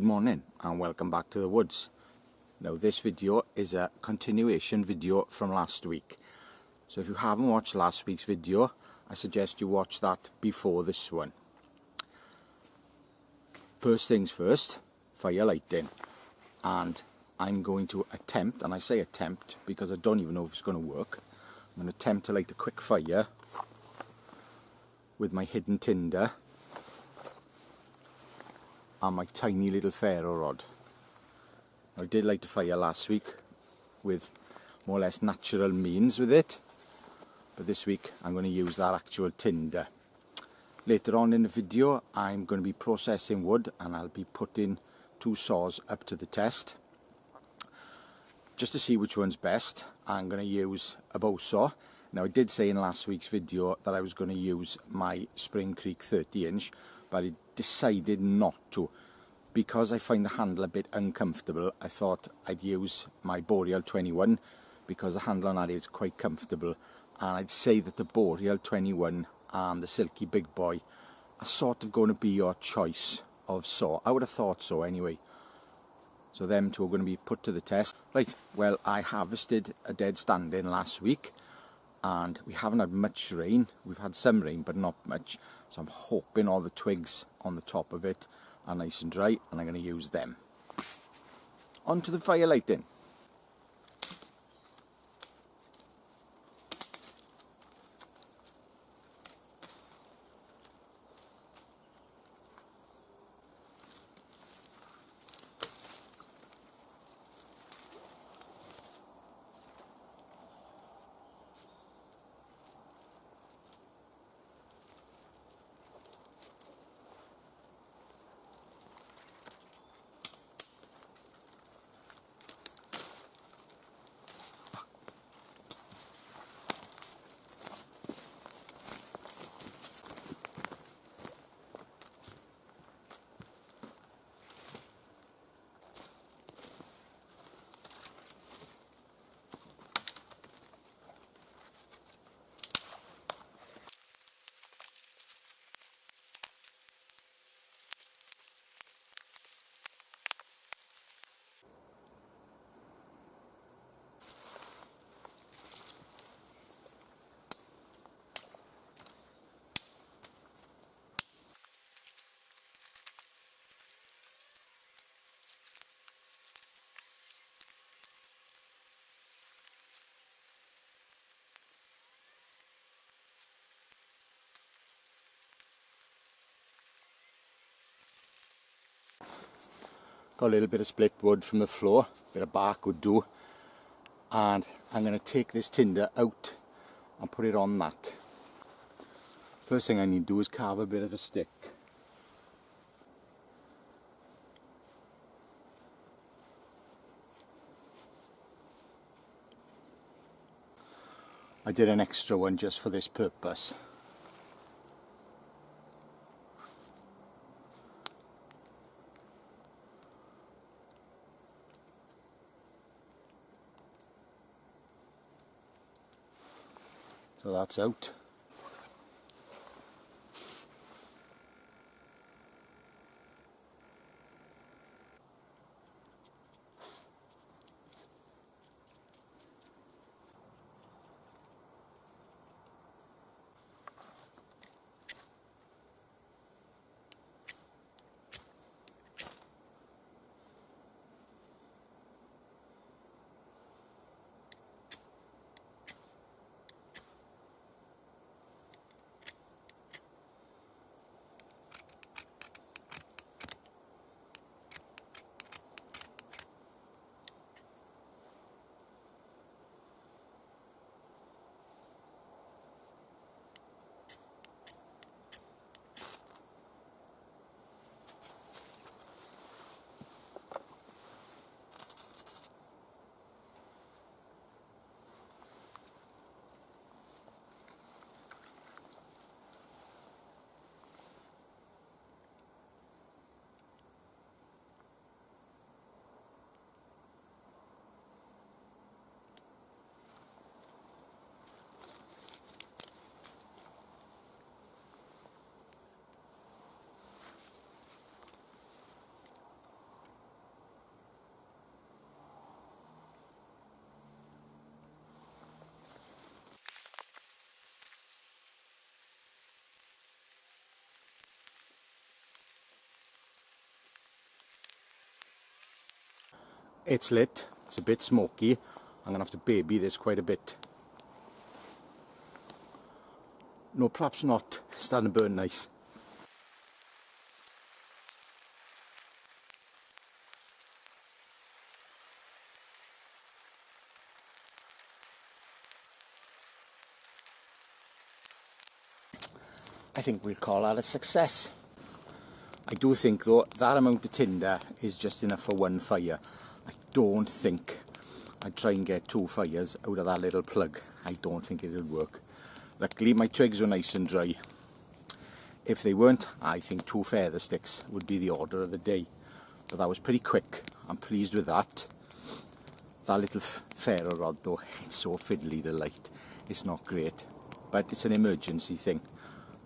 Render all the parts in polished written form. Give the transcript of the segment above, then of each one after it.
morning and welcome back to the woods. Now this video is a continuation video from last week. So if you haven't watched last week's video, I suggest you watch that before this one. First things first, fire lighting. And I'm going to attempt, and I say attempt because I don't even know if it's going to work. I'm going to attempt to light a quick fire with my hidden tinder and my tiny little ferrorod. I did light a fire last week with more or less natural means with it, but this week I'm going to use that actual tinder. Later on in the video I'm going to be processing wood and I'll be putting two saws up to the test. Just to see which one's best, I'm going to use a bow saw. Now I did say in last week's video that I was going to use my Spring Creek 30-inch, but I decided not to. Because I find the handle a bit uncomfortable, I thought I'd use my Boreal 21 because the handle on that is quite comfortable. And I'd say that the Boreal 21 and the Silky Big Boy are sort of going to be your choice of saw. I would have thought so anyway. So them two are going to be put to the test. Right, well, I harvested a dead standing last week and we haven't had much rain. We've had some rain but not much, so I'm hoping all the twigs on the top of it are nice and dry and I'm going to use them. On to the fire lighting. Got a little bit of split wood from the floor, a bit of bark would do, and I'm going to take this tinder out and put it on that. First thing I need to do is carve a bit of a stick. I did an extra one just for this purpose. So that's out. It's lit, it's a bit smoky. I'm going to have to baby this quite a bit. No, perhaps not. It's starting to burn nice. I think we'll call that a success. I do think though that amount of tinder is just enough for one fire. I don't think I'd try and get 2 fires out of that little plug. I don't think it'll work. Luckily my twigs were nice and dry. If they weren't, I think 2 feather sticks would be the order of the day. But that was pretty quick. I'm pleased with that. That little ferro rod though, it's so fiddly to light. It's not great, but it's an emergency thing.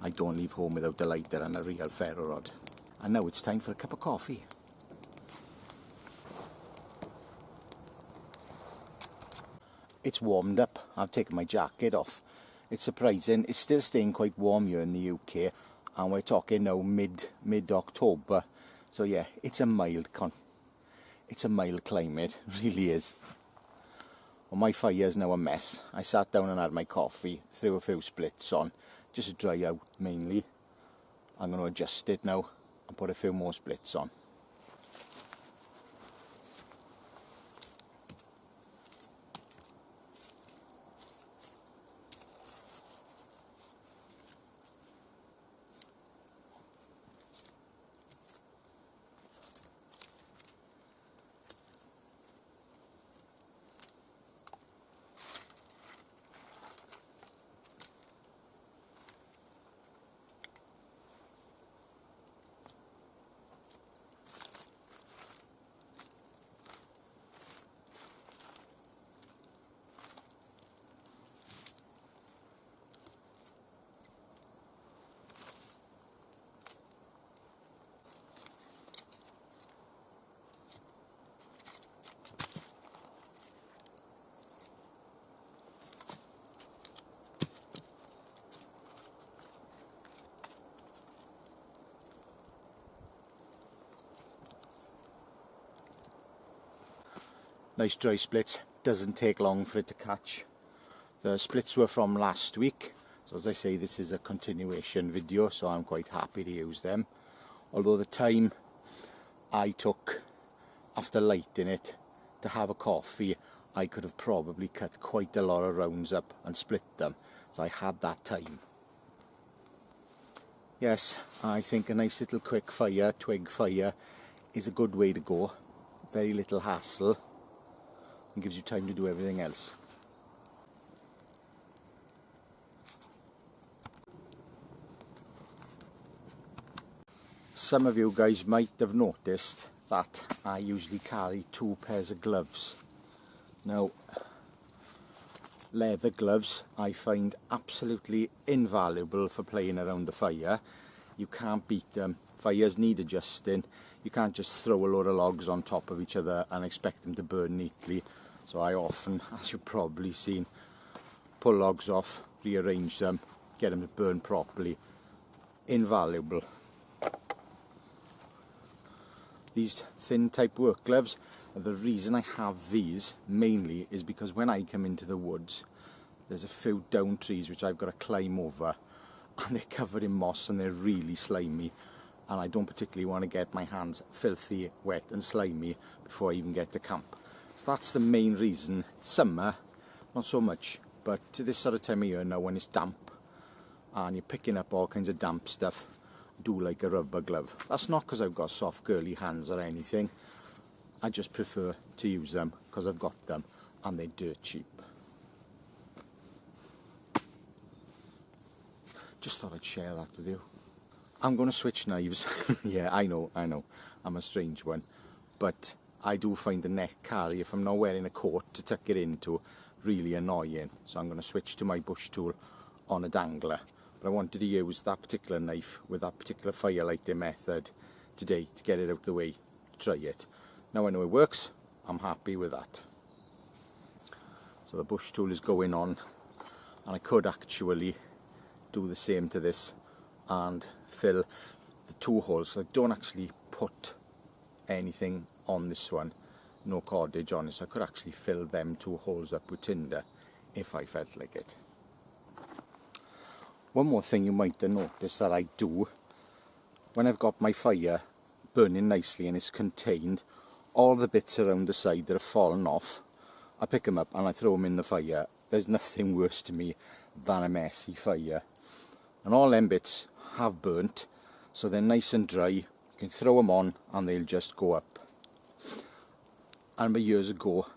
I don't leave home without a lighter and a real ferro rod. And now it's time for a cup of coffee. It's warmed up. I've taken my jacket off. It's surprising. It's still staying quite warm here in the UK, and we're talking now mid-October. So yeah, it's a mild climate, it really is. Well, my fire's now a mess. I sat down and had my coffee, threw a few splits on, just to dry out mainly. I'm going to adjust it now and put a few more splits on. Nice dry splits, doesn't take long for it to catch. The splits were from last week, so as I say, this is a continuation video, so I'm quite happy to use them. Although the time I took after lighting it to have a coffee, I could have probably cut quite a lot of rounds up and split them, so I had that time. Yes, I think a nice little quick fire, twig fire, is a good way to go. Very little hassle. And gives you time to do everything else. Some of you guys might have noticed that I usually carry 2 pairs of gloves. Now, leather gloves I find absolutely invaluable for playing around the fire. You can't beat them. Fires need adjusting. You can't just throw a load of logs on top of each other and expect them to burn neatly. So I often, as you've probably seen, pull logs off, rearrange them, get them to burn properly. Invaluable. These thin type work gloves, the reason I have these mainly is because when I come into the woods, there's a few down trees which I've got to climb over, and they're covered in moss and they're really slimy, and I don't particularly want to get my hands filthy, wet and slimy before I even get to camp. So that's the main reason. Summer, not so much, but this sort of time of year now when it's damp and you're picking up all kinds of damp stuff, I do like a rubber glove. That's not because I've got soft girly hands or anything. I just prefer to use them because I've got them and they're dirt cheap. Just thought I'd share that with you. I'm going to switch knives. Yeah, I know, I'm a strange one, but I do find the neck carry, if I'm not wearing a coat to tuck it into, really annoying. So I'm going to switch to my bush tool on a dangler. But I wanted to use that particular knife with that particular fire lighting method today to get it out of the way, try it. Now I know it works, I'm happy with that. So the bush tool is going on, and I could actually do the same to this and fill the 2 holes. So I don't actually put anything on this one, no cordage on it, so I could actually fill them 2 holes up with tinder if I felt like it. One more thing you might have noticed that I do, when I've got my fire burning nicely and it's contained, all the bits around the side that have fallen off, I pick them up and I throw them in the fire. There's nothing worse to me than a messy fire. And all them bits have burnt, so they're nice and dry. You can throw them on and they'll just go up. I remember years ago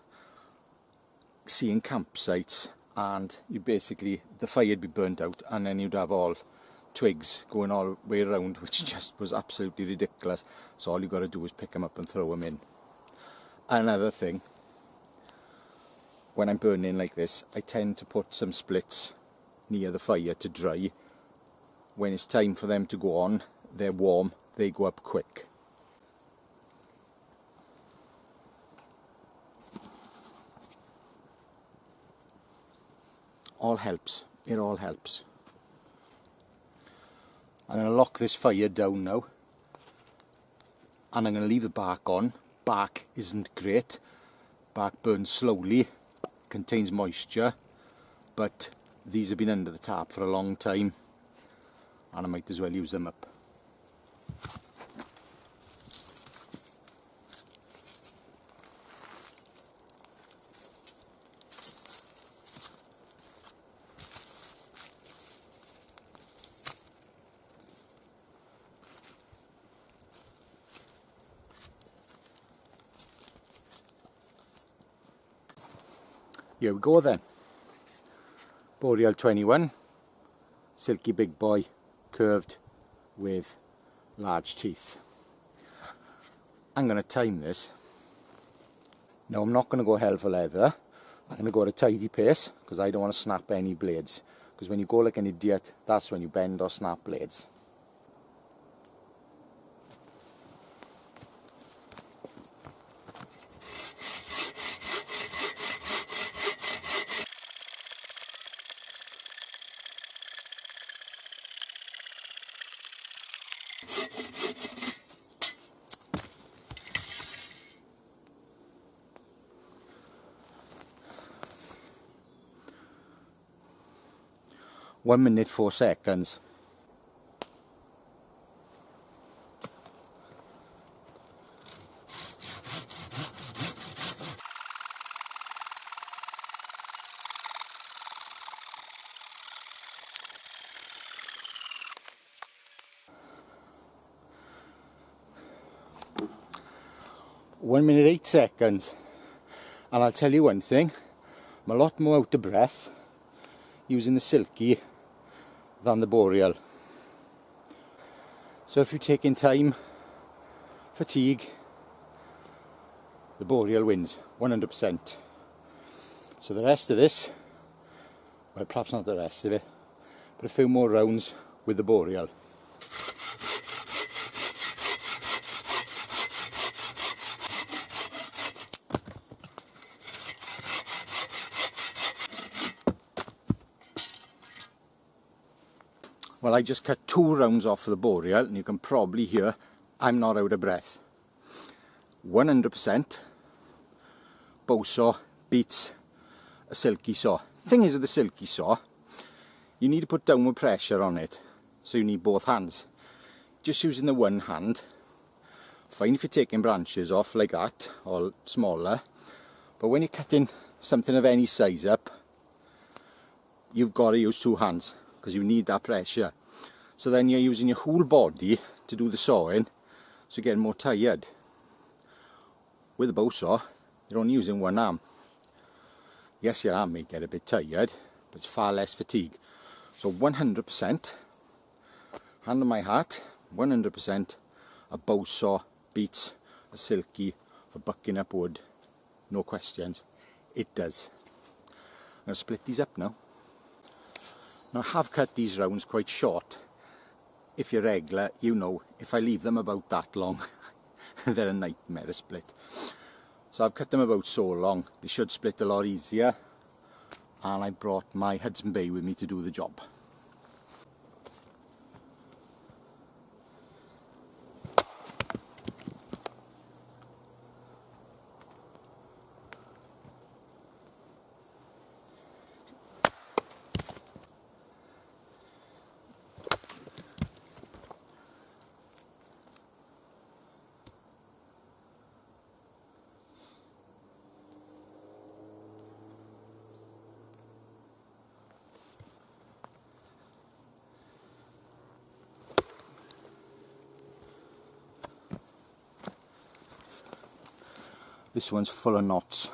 seeing campsites, and you basically, the fire would be burnt out and then you'd have all twigs going all the way around, which just was absolutely ridiculous. So all you got to do is pick them up and throw them in. Another thing, when I'm burning like this, I tend to put some splits near the fire to dry. When it's time for them to go on, they're warm, they go up quick. All helps, it all helps. I'm going to lock this fire down now, and I'm going to leave the bark on. Bark isn't great, bark burns slowly, contains moisture, but these have been under the tap for a long time and I might as well use them up. Here we go then. Boreal 21, silky big boy, curved with large teeth. I'm going to time this. Now I'm not going to go hell for leather. I'm going to go at a tidy pace because I don't want to snap any blades. Because when you go like an idiot, that's when you bend or snap blades. One minute 4 seconds. One minute 8 seconds. And I'll tell you one thing, I'm a lot more out of breath using the silky than the Boreal. So if you're taking time, fatigue, the Boreal wins 100%. So the rest of this, well, perhaps not the rest of it, but a few more rounds with the Boreal. Well, I just cut 2 rounds off of the Boreal, and you can probably hear I'm not out of breath. 100% bow saw beats a silky saw. Thing is with the silky saw, you need to put downward pressure on it, so you need both hands. Just using the one hand, fine if you're taking branches off like that, or smaller, but when you're cutting something of any size up, you've got to use 2 hands. Because you need that pressure. So then you're using your whole body to do the sawing, so you're getting more tired. With a bow saw, you're only using one arm. Yes, your arm may get a bit tired, but it's far less fatigue. So 100%, hand on my heart, 100% a bow saw beats a silky for bucking up wood. No questions, it does. I'm going to split these up now. Now I have cut these rounds quite short. If you're regular, you know if I leave them about that long, they're a nightmare to split. So I've cut them about so long, they should split a lot easier. And I brought my Hudson Bay with me to do the job. This one's full of knots.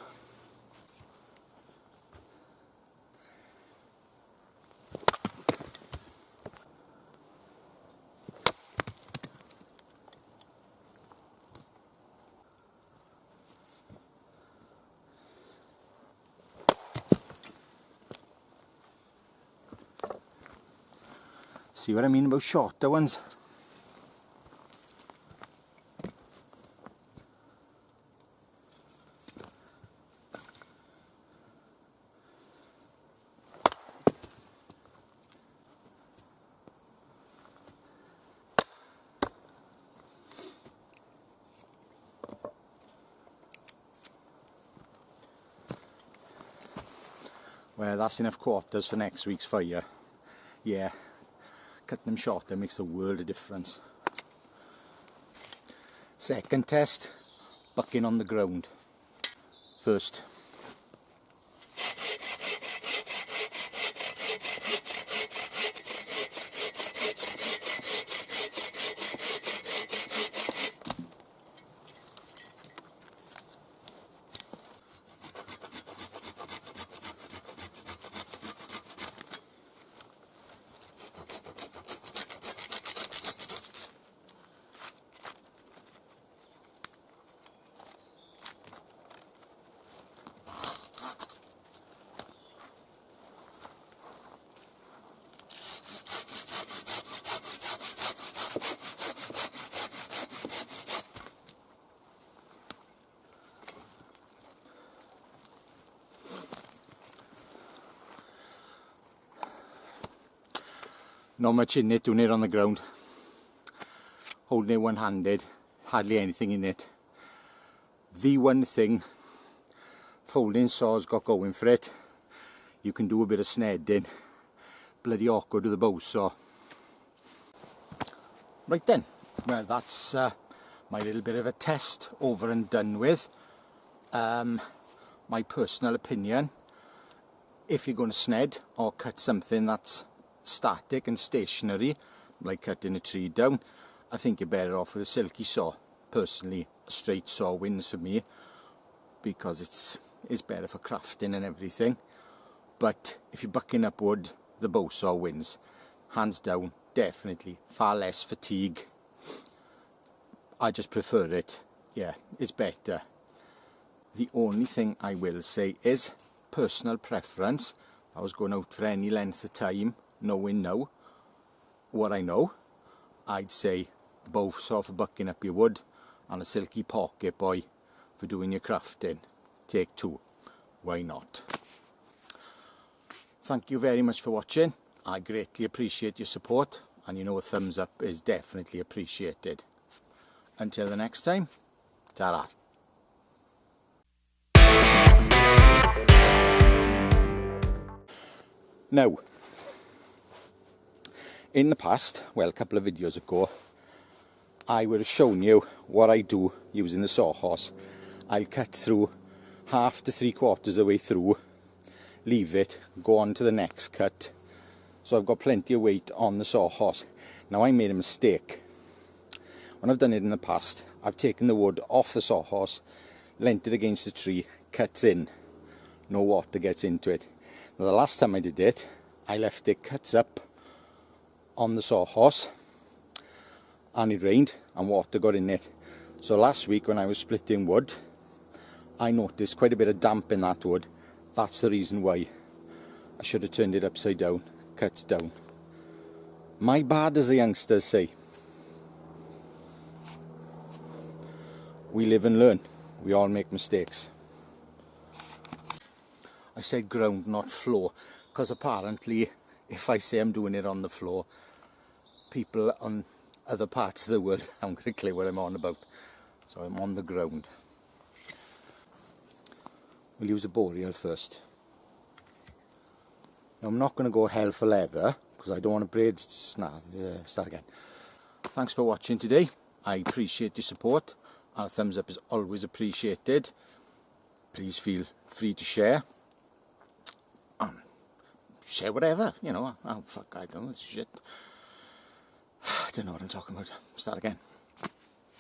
See what I mean about shorter ones? Well, that's enough quarters for next week's fire. Yeah, cutting them shorter makes a world of difference. Second test, bucking on the ground. First. Not much in it, doing it on the ground. Holding it one-handed, hardly anything in it. The one thing folding saw's got going for it, you can do a bit of snedding. Bloody awkward with a bow saw. Right then, well that's my little bit of a test over and done with. My personal opinion, if you're going to sned or cut something that's static and stationary, like cutting a tree down, I think you're better off with a silky saw. Personally, a straight saw wins for me because it's better for crafting and everything. But if you're bucking up wood, the bow saw wins. Hands down, definitely. Far less fatigue. I just prefer it. Yeah, it's better. The only thing I will say is personal preference. I was going out for any length of time, knowing now what I know, I'd say bow saw for bucking up your wood and a silky pocket boy for doing your crafting. Take two. Why not? Thank you very much for watching. I greatly appreciate your support, and you know a thumbs up is definitely appreciated. Until the next time, ta-ra. Now, in the past, well, a couple of videos ago, I would have shown you what I do using the sawhorse. I'll cut through half to 3/4 of the way through, leave it, go on to the next cut. So I've got plenty of weight on the sawhorse. Now I made a mistake. When I've done it in the past, I've taken the wood off the sawhorse, leant it against the tree, cuts in. No water gets into it. Now the last time I did it, I left it cuts up on the sawhorse, and it rained and water got in it. So last week when I was splitting wood, I noticed quite a bit of damp in that wood. That's the reason why. I should have turned it upside down, cuts down. My bad, as the youngsters say. We live and learn. We all make mistakes. I said ground, not floor, because apparently if I say I'm doing it on the floor, people on other parts of the world haven't got a clue what I'm on about. So I'm on the ground. We'll use a Boreal first. Now I'm not going to go hell for leather because I don't want to braid. Start again. Thanks for watching today. I appreciate your support, and a thumbs up is always appreciated. Please feel free to share. Share whatever, you know. Oh fuck, I don't know, it's shit. I don't know what I'm talking about. Start again.